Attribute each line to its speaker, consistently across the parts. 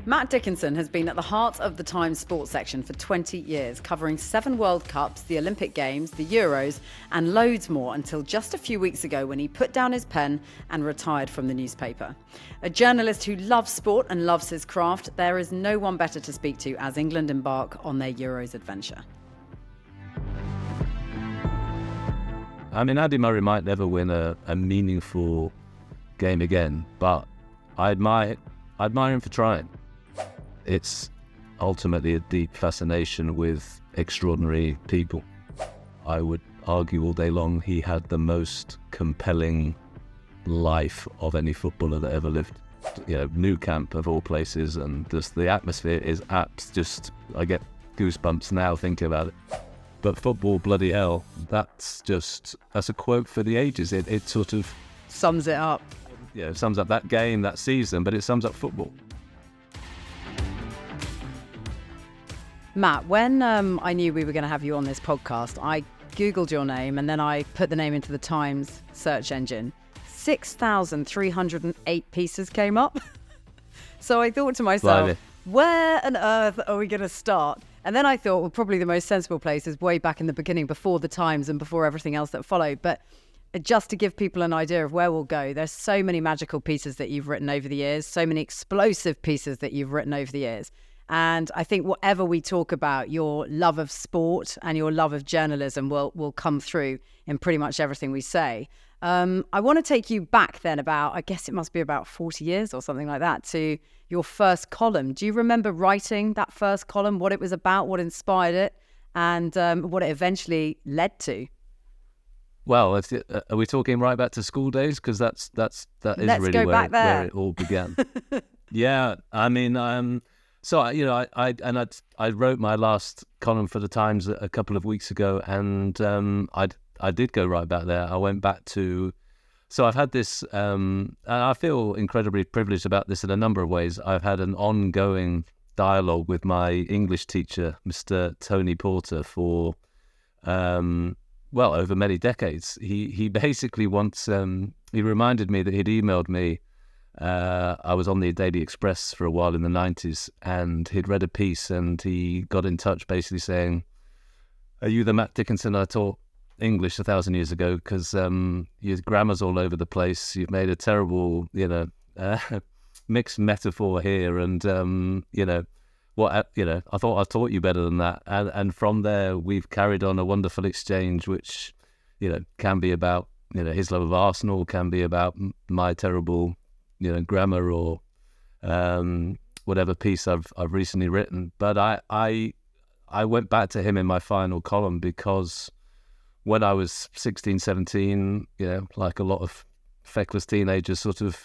Speaker 1: Matt Dickinson has been at the heart of the Times sports section for 20 years, covering 7 World Cups, the Olympic Games, the Euros, and loads more until just a few weeks ago when he put down his pen and retired from the newspaper. A journalist who loves sport and loves his craft, there is no one better to speak to as England embark on their Euros adventure.
Speaker 2: I mean, Andy Murray might never win a meaningful game again, but I admire him for trying. It's ultimately a deep fascination with extraordinary people. I would argue all day long he had the most compelling life of any footballer that ever lived. You know, Nou Camp of all places, and just the atmosphere is apt. Just, I get goosebumps now thinking about it. But football, bloody hell, that's a quote for the ages. It sort of
Speaker 1: sums it up.
Speaker 2: Yeah, it sums up that game, that season, but it sums up football.
Speaker 1: Matt, when I knew we were going to have you on this podcast, I Googled your name and then I put the name into the Times search engine. 6,308 pieces came up. So I thought to myself, where on earth are we going to start? And then I thought, well, probably the most sensible place is way back in the beginning, before the Times and before everything else that followed. But just to give people an idea of where we'll go, there's so many magical pieces that you've written over the years, so many explosive pieces that you've written over the years. And I think whatever we talk about, your love of sport and your love of journalism will come through in pretty much everything we say. I want to take you back then about, I guess it must be about 40 years or something like that, to your first column. Do you remember writing that first column, what it was about, what inspired it, and what it eventually led to?
Speaker 2: Well, are we talking right back to school days? Because that is
Speaker 1: Let's
Speaker 2: really where it all began. Yeah, I mean, so I wrote my last column for the Times a couple of weeks ago, and I did go right back there. I went back to, so I've had this, and I feel incredibly privileged about this in a number of ways. I've had an ongoing dialogue with my English teacher, Mr. Tony Porter, for over many decades. He basically once he reminded me that he'd emailed me. I was on the Daily Express for a while in the 90s, and he'd read a piece and he got in touch basically saying, "Are you the Matt Dickinson I taught English 1,000 years ago? Because your grammar's all over the place. You've made a terrible, mixed metaphor here, and I thought I taught you better than that." And from there, we've carried on a wonderful exchange, which, can be about, his love of Arsenal, can be about my terrible, grammar, or whatever piece I've recently written. But I went back to him in my final column because when I was 16, 17, like a lot of feckless teenagers, sort of,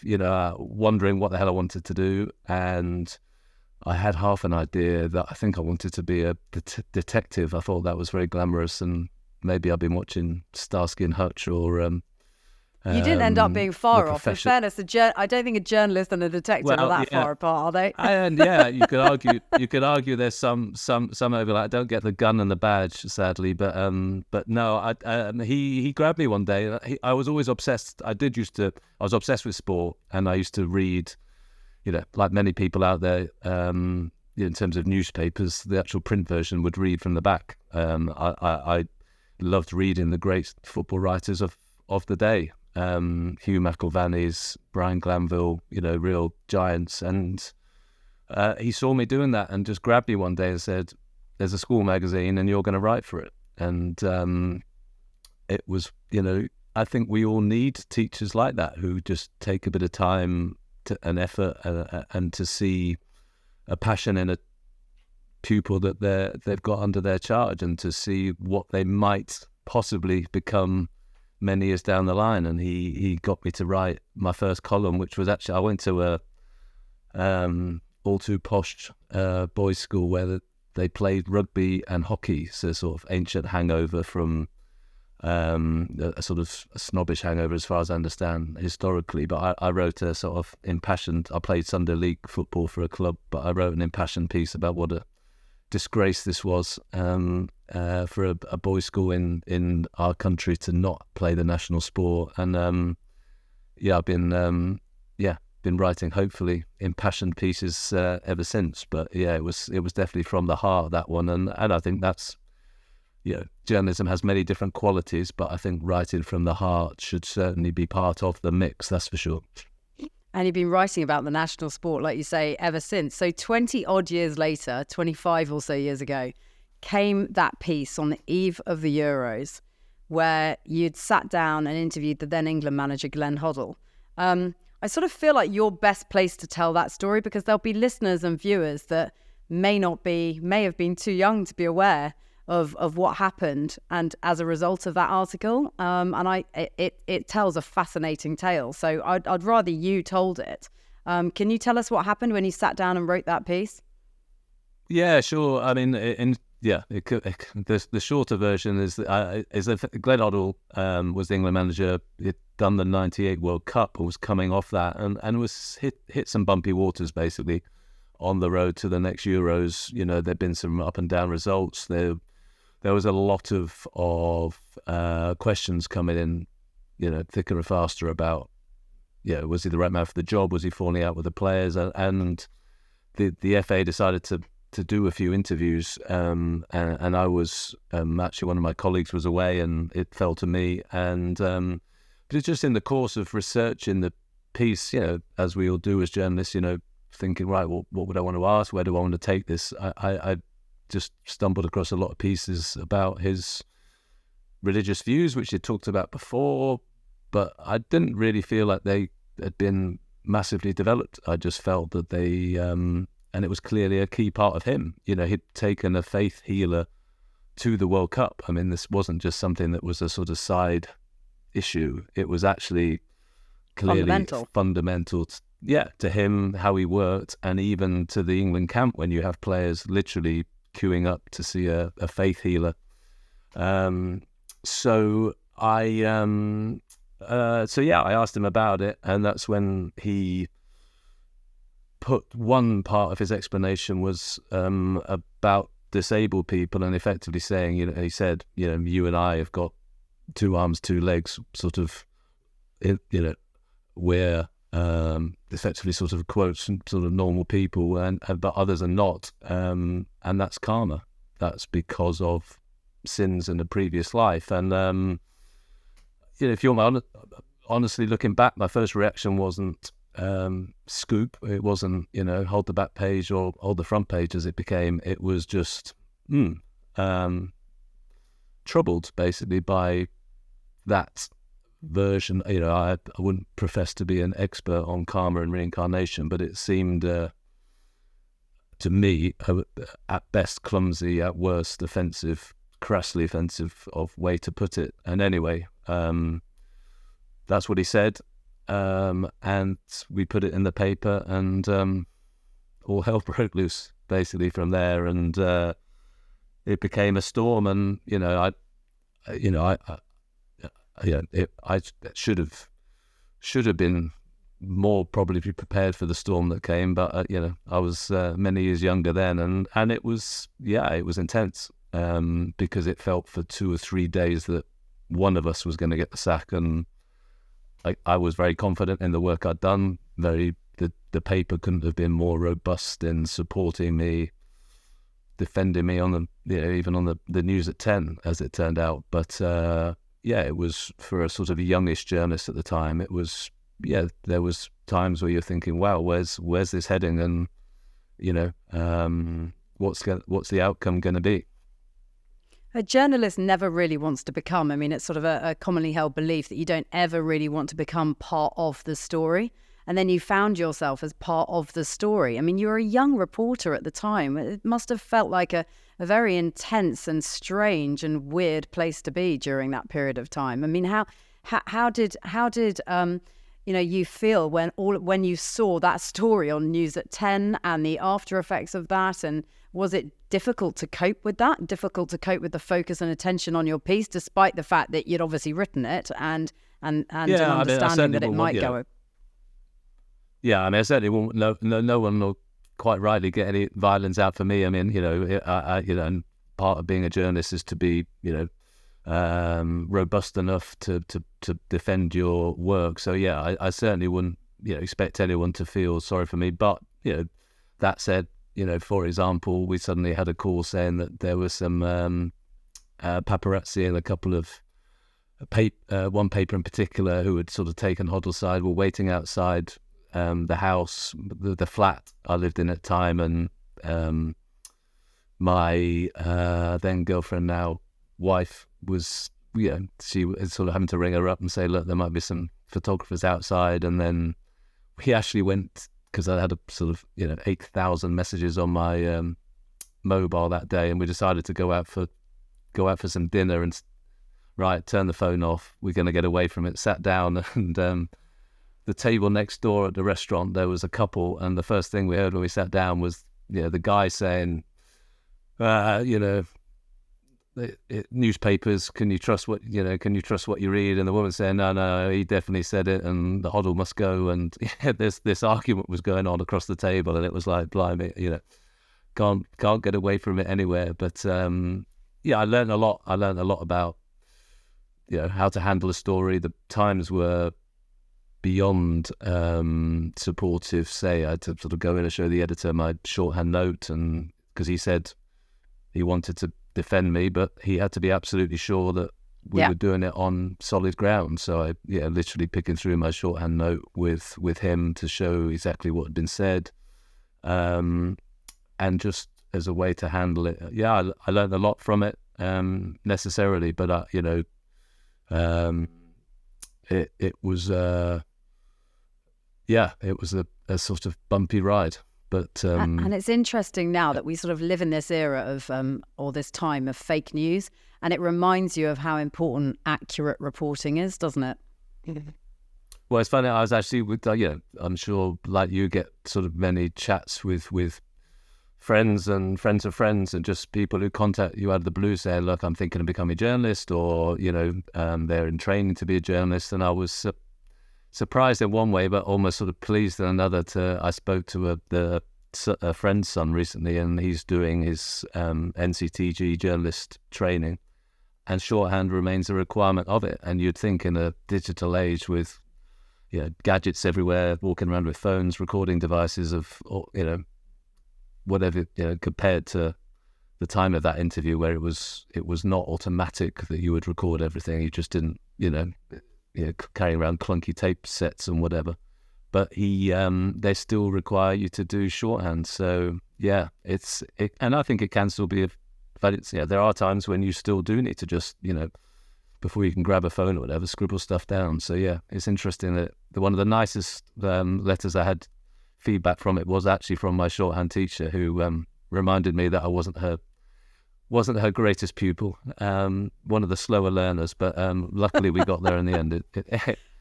Speaker 2: wondering what the hell I wanted to do, and I had half an idea that I think I wanted to be a detective. I thought that was very glamorous, and maybe I've been watching Starsky and Hutch, or
Speaker 1: you didn't end up being far off. In fairness, I don't think a journalist and a detective are that far apart, are they?
Speaker 2: And you could argue there's some overlap. I don't get the gun and the badge, sadly, but no, he grabbed me one day. I was always obsessed. I was obsessed with sport, and I used to read, like many people out there, in terms of newspapers, the actual print version would read from the back. I loved reading the great football writers of the day. Hugh McIlvanney's, Brian Glanville, real giants. And he saw me doing that and just grabbed me one day and said, "There's a school magazine and you're going to write for it." And it was, I think we all need teachers like that who just take a bit of time and effort and to see a passion in a pupil that they've got under their charge, and to see what they might possibly become many years down the line. And he got me to write my first column, which was actually, I went to a all too posh boys' school where they played rugby and hockey, so sort of ancient hangover from a sort of a snobbish hangover as far as I understand historically. But I wrote a sort of impassioned, I played Sunday league football for a club, but I wrote an impassioned piece about what a disgrace this was for a boys' school in our country to not play the national sport. And I've been been writing hopefully impassioned pieces ever since. But yeah, it was definitely from the heart, that one, and I think that's, journalism has many different qualities, but I think writing from the heart should certainly be part of the mix, that's for sure.
Speaker 1: And you've been writing about the national sport, like you say, ever since. So 20 odd years later, 25 or so years ago, came that piece on the eve of the Euros where you'd sat down and interviewed the then England manager, Glenn Hoddle. I sort of feel like you're best placed to tell that story, because there'll be listeners and viewers that may have been too young to be aware of what happened, and as a result of that article, it tells a fascinating tale. So I'd rather you told it. Can you tell us what happened when you sat down and wrote that piece?
Speaker 2: Yeah, sure. I mean, the shorter version is that Glenn Hoddle was the England manager. He'd done the '98 World Cup, and was coming off that, and was hit some bumpy waters basically on the road to the next Euros. There'd been some up and down results. There was a lot of questions coming in, thicker and faster about, was he the right man for the job? Was he falling out with the players? And the FA decided to do a few interviews, and I was actually, one of my colleagues was away, and it fell to me. And but it's just in the course of researching the piece, as we all do as journalists, thinking, right, well, what would I want to ask? Where do I want to take this? I just stumbled across a lot of pieces about his religious views, which he talked about before, but I didn't really feel like they had been massively developed. I just felt that they, and it was clearly a key part of him. He'd taken a faith healer to the World Cup. I mean, this wasn't just something that was a sort of side issue. It was actually clearly fundamental to him, how he worked, and even to the England camp, when you have players literally queuing up to see a faith healer. So I asked him about it, and that's when he put one part of his explanation was about disabled people, and effectively saying, he said, you and I have got 2 arms, 2 legs, sort of, we're effectively sort of quotes sort of normal people, but others are not, and that's karma. That's because of sins in a previous life. And if you're honestly looking back, my first reaction wasn't scoop. It wasn't hold the back page or hold the front page, as it became. It was just troubled basically by that version. I wouldn't profess to be an expert on karma and reincarnation, but it seemed to me at best clumsy, at worst offensive, crassly offensive of way to put it. And anyway, that's what he said, and we put it in the paper, and all hell broke loose basically from there, and it became a storm. And I should have been more probably prepared for the storm that came, but I was many years younger then, and it was intense, because it felt for 2 or 3 days that one of us was going to get the sack, and I was very confident in the work I'd done. The paper couldn't have been more robust in supporting me, defending me on even on the news at 10, as it turned out. But it was, for a sort of a youngish journalist at the time, it was, there was times where you're thinking, wow, where's this heading, and what's the outcome going to be?
Speaker 1: A journalist never really wants to become, it's sort of a commonly held belief that you don't ever really want to become part of the story. And then you found yourself as part of the story. You were a young reporter at the time. It must have felt like a very intense and strange and weird place to be during that period of time. How did you feel when you saw that story on News at 10 and the after effects of that? And was it difficult to cope with that? Difficult to cope with the focus and attention on your piece, despite the fact that you'd obviously written it and an understanding that it might go.
Speaker 2: Yeah, I certainly won't. No one will quite rightly get any violence out for me. And part of being a journalist is to be, robust enough to defend your work. So yeah, I certainly wouldn't expect anyone to feel sorry for me. But that said, for example, we suddenly had a call saying that there was some paparazzi and a couple of one paper in particular who had sort of taken Hoddle's side were waiting outside the house, the flat I lived in at the time, and my then girlfriend, now wife, was she was sort of having to ring her up and say, look, there might be some photographers outside. And then we actually went, because I had a sort of 8,000 messages on my mobile that day, and we decided to go out for some dinner and turn the phone off, we're going to get away from it. Sat down, and the table next door at the restaurant, there was a couple, and the first thing we heard when we sat down was the guy saying, newspapers, can you trust what you read? And the woman saying, no, he definitely said it, and the Hoddle must go. And this argument was going on across the table, and it was like, blimey, can't get away from it anywhere. But I learned a lot. I learned a lot about how to handle a story. The Times were beyond supportive. Say, I had to sort of go in and show the editor my shorthand note, and because he said he wanted to defend me, but he had to be absolutely sure that we were doing it on solid ground. So I literally picking through my shorthand note with him to show exactly what had been said, and just as a way to handle it. I learned a lot from it, necessarily, but it was a sort of bumpy ride. But
Speaker 1: and it's interesting now that we sort of live in this era of or this time of fake news, and it reminds you of how important accurate reporting is, doesn't it?
Speaker 2: Well, it's funny. I was actually with I'm sure, like you, get sort of many chats with friends and friends of friends, and just people who contact you out of the blue saying, look, I'm thinking of becoming a journalist, or they're in training to be a journalist. And I was surprised in one way, but almost sort of pleased in another. I spoke to a friend's son recently, and he's doing his NCTG journalist training, and shorthand remains a requirement of it. And you'd think in a digital age with gadgets everywhere, walking around with phones, recording devices of whatever, compared to the time of that interview where it was not automatic that you would record everything. You just didn't carrying around clunky tape sets and whatever. But they still require you to do shorthand. So and I think it can still be there are times when you still do need to just before you can grab a phone or whatever, scribble stuff down. So it's interesting that one of the nicest letters I had feedback from it was actually from my shorthand teacher, who reminded me that I wasn't her greatest pupil, one of the slower learners, but luckily we got there in the end.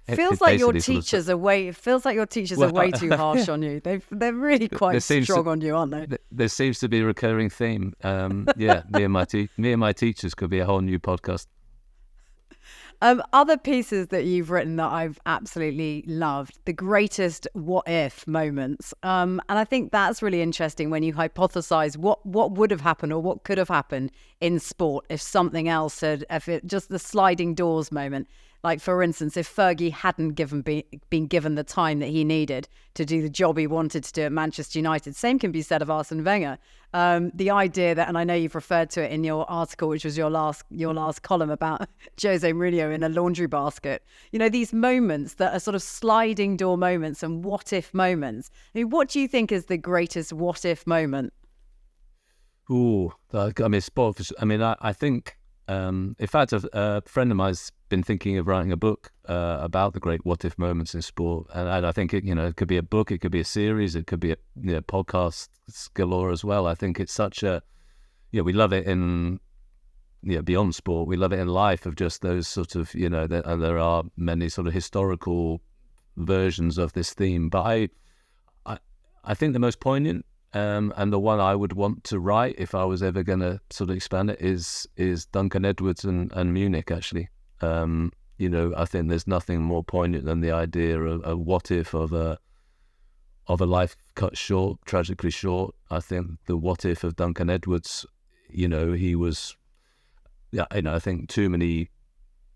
Speaker 2: It
Speaker 1: feels like your teachers are way too harsh on you. They're really quite strong on you, aren't they?
Speaker 2: There seems to be a recurring theme. Me and my teachers could be a whole new podcast.
Speaker 1: Other pieces that you've written that I've absolutely loved, the greatest what if moments. And I think that's really interesting when you hypothesize what would have happened or what could have happened in sport if something else just the sliding doors moment. Like, for instance, if Fergie hadn't been given the time that he needed to do the job he wanted to do at Manchester United. Same can be said of Arsene Wenger. The idea that, and I know you've referred to it in your article, which was your last column about Jose Mourinho in a laundry basket. These moments that are sort of sliding door moments and what if moments. I mean, what do you think is the greatest what if moment?
Speaker 2: Sport. I think. In fact, a friend of mine's been thinking of writing a book about the great what-if moments in sport, and I think it could be a book, it could be a series, it could be a podcast galore as well. I think it's such a we love it in beyond sport, we love it in life, of just those sort of and there are many sort of historical versions of this theme, but I think the most poignant. And the one I would want to write if I was ever going to sort of expand it is Duncan Edwards and Munich, actually. I think there's nothing more poignant than the idea of a what if of a life cut short, tragically short. I think the what if of Duncan Edwards, he was, I think too many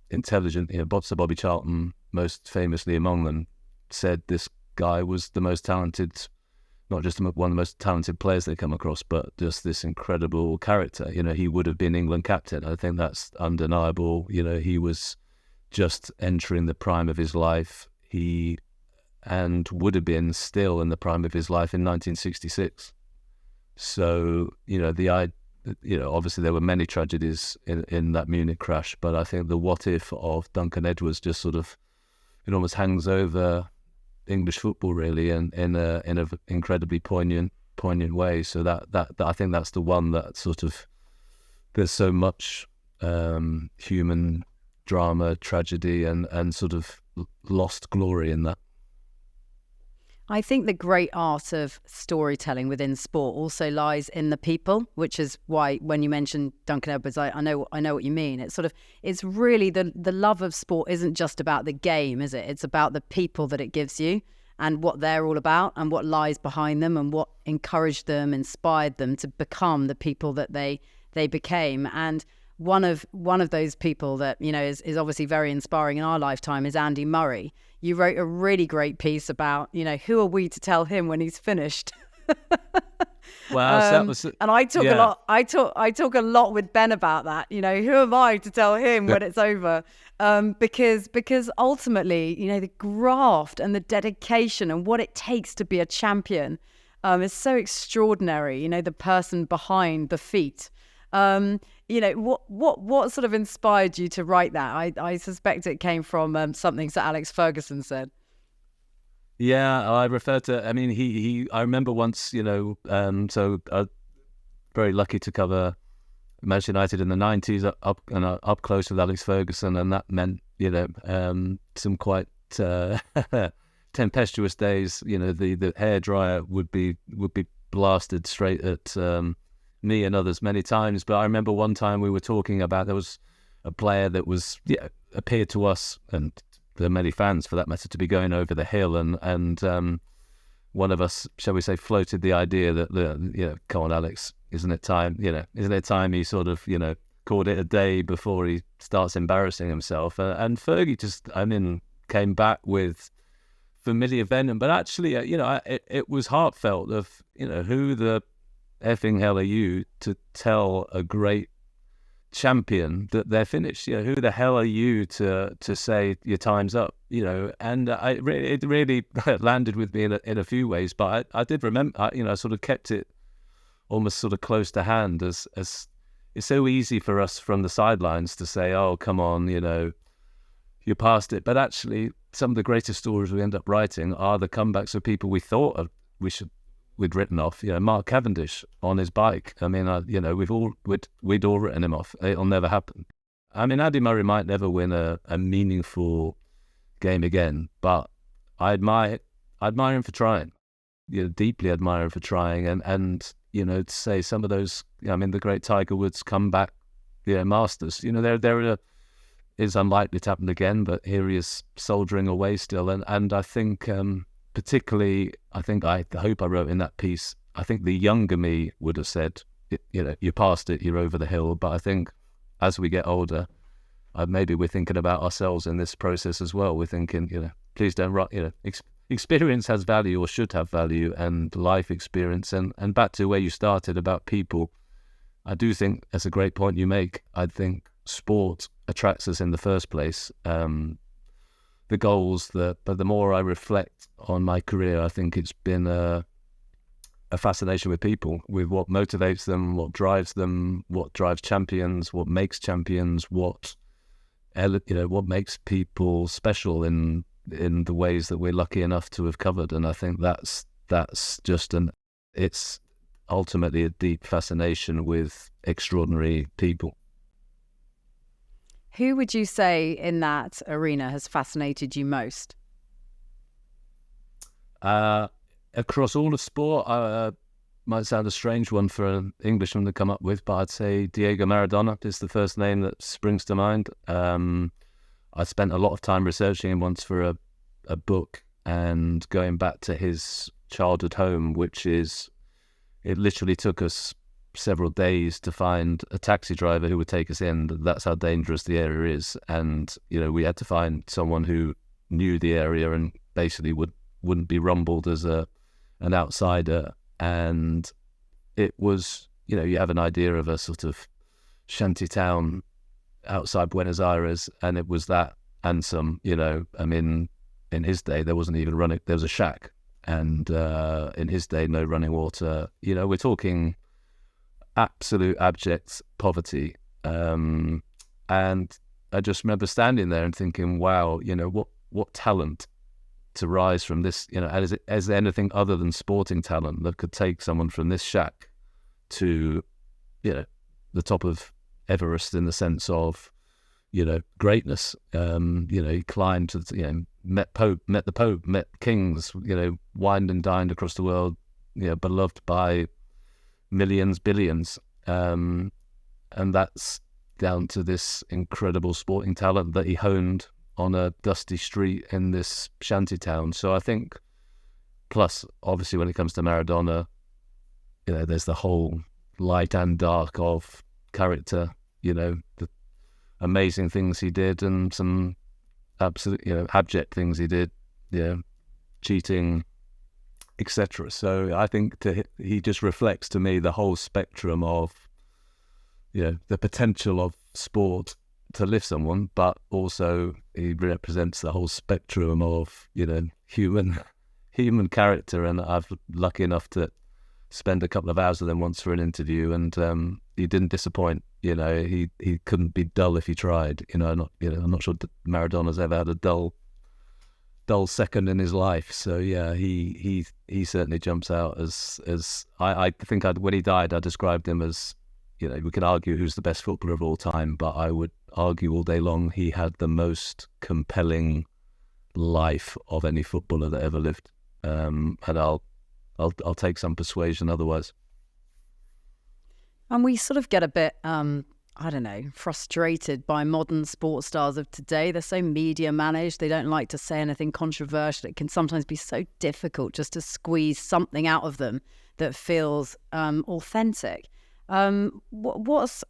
Speaker 2: intelligent, Sir Bobby Charlton, most famously among them, said this guy was the most talented, not just one of the most talented players they come across, but just this incredible character. He would have been England captain. I think that's undeniable. He was just entering the prime of his life. And would have been still in the prime of his life in 1966. So, obviously there were many tragedies in that Munich crash, but I think the what if of Duncan Edwards just sort of, it almost hangs over English football really in a incredibly poignant way. So that I think that's the one that sort of, there's so much human drama, tragedy, and sort of lost glory in that.
Speaker 1: I think the great art of storytelling within sport also lies in the people, which is why when you mentioned Duncan Edwards, I know what you mean. It's really the love of sport isn't just about the game, is it? It's about the people that it gives you and what they're all about and what lies behind them and what encouraged them, inspired them to become the people that they became. And one of those people that, is obviously very inspiring in our lifetime is Andy Murray. You wrote a really great piece about, who are we to tell him when he's finished?
Speaker 2: Wow, that was,
Speaker 1: and I talk a lot. I talk a lot with Ben about that. Who am I to tell him when it's over? Because ultimately, the graft and the dedication and what it takes to be a champion is so extraordinary. The person behind the feat. What sort of inspired you to write that? I suspect it came from something Sir Alex Ferguson said.
Speaker 2: Yeah, I refer to. I mean, I remember once, so I very lucky to cover Manchester United in the 90s up close with Alex Ferguson, and that meant some quite tempestuous days. The hairdryer would be blasted straight at me and others many times. But I remember one time we were talking about, there was a player that was appeared to us, and there are many fans for that matter, to be going over the hill, and one of us, shall we say, floated the idea that come on Alex, isn't it time he sort of called it a day before he starts embarrassing himself, and Fergie just came back with familiar venom, but actually it was heartfelt of who the effing hell are you to tell a great champion that they're finished? Who the hell are you to say your time's up? And it really landed with me in a few ways. But I did remember, I sort of kept it almost sort of close to hand, as it's so easy for us from the sidelines to say, oh, come on, you're past it. But actually, some of the greatest stories we end up writing are the comebacks of people we thought we'd written off. Mark Cavendish on his bike. I mean, we'd all written him off. It'll never happen. I mean, Andy Murray might never win a meaningful game again, but I admire him for trying. Deeply admire him for trying, and to say some of those. The great Tiger Woods comeback, masters. There is unlikely to happen again, but here he is soldiering away still, and I think. Particularly, I hope I wrote in that piece, I think the younger me would have said, you're past it, you're over the hill. But I think as we get older, maybe we're thinking about ourselves in this process as well. We're thinking, please don't write, experience has value or should have value, and life experience. And back to where you started about people, I do think that's a great point you make. I think sport attracts us in the first place. The goals, but the more I reflect on my career, I think it's been a fascination with people, with what motivates them, what drives champions, what makes champions, what makes people special in the ways that we're lucky enough to have covered. And I think that's just it's ultimately a deep fascination with extraordinary people.
Speaker 1: Who would you say in that arena has fascinated you most?
Speaker 2: Across all of sport, might sound a strange one for an Englishman to come up with, but I'd say Diego Maradona is the first name that springs to mind. I spent a lot of time researching him once for a book, and going back to his childhood home, it literally took us several days to find a taxi driver who would take us in. That's how dangerous the area is, and we had to find someone who knew the area and basically would wouldn't be rumbled as an outsider. And it was, you know, you have an idea of a sort of shanty town outside Buenos Aires, and it was that and some, you know, I mean, in his day, there wasn't even running, there was a shack. And in his day, no running water. You know, we're talking absolute abject poverty. And I just remember standing there and thinking, wow, you know, what talent to rise from this, you know, and is there anything other than sporting talent that could take someone from this shack to, you know, the top of Everest in the sense of, you know, greatness. You know, he climbed to, you know, met the Pope, met kings, you know, wined and dined across the world, you know, beloved by millions, billions. And that's down to this incredible sporting talent that he honed on a dusty street in this shanty town. So I think, plus, obviously, when it comes to Maradona, you know, there's the whole light and dark of character, you know, the amazing things he did and some absolute, you know, abject things he did, you know, cheating, etc. So I think he just reflects to me the whole spectrum of, you know, the potential of sport to lift someone, but also he represents the whole spectrum of, you know, human character. And I've lucky enough to spend a couple of hours with him once for an interview, and he didn't disappoint. You know, he couldn't be dull if he tried. You know, I'm not sure Maradona's ever had a dull second in his life. So yeah, he certainly jumps out as I think when he died, I described him as, you know, we can argue who's the best footballer of all time, but I would argue all day long he had the most compelling life of any footballer that ever lived. And I'll take some persuasion otherwise.
Speaker 1: And we sort of get a bit, I don't know, frustrated by modern sports stars of today. They're so media managed. They don't like to say anything controversial. It can sometimes be so difficult just to squeeze something out of them that feels authentic. What's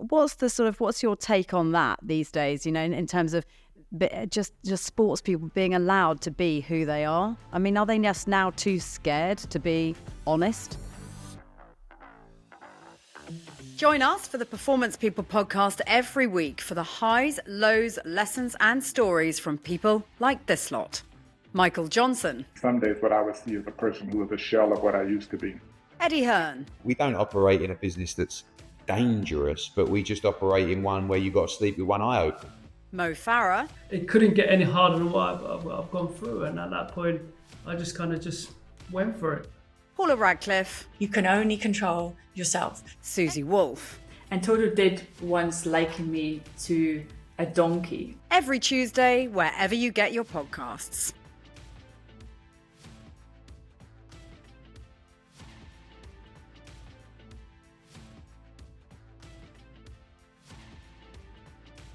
Speaker 1: your take on that these days? You know, in terms of just sports people being allowed to be who they are. I mean, are they just now too scared to be honest? Join us for the Performance People podcast every week for the highs, lows, lessons and stories from people like this lot. Michael Johnson.
Speaker 3: Some days what I would see is a person who is a shell of what I used to be.
Speaker 1: Eddie Hearn.
Speaker 4: We don't operate in a business that's dangerous, but we just operate in one where you've got to sleep with one eye open.
Speaker 1: Mo Farah.
Speaker 5: It couldn't get any harder than what I've gone through, and at that point I just kind of went for it.
Speaker 1: Paula Radcliffe.
Speaker 6: You can only control yourself.
Speaker 1: Susie Wolf.
Speaker 7: And Toto did once liken me to a donkey.
Speaker 1: Every Tuesday, wherever you get your podcasts.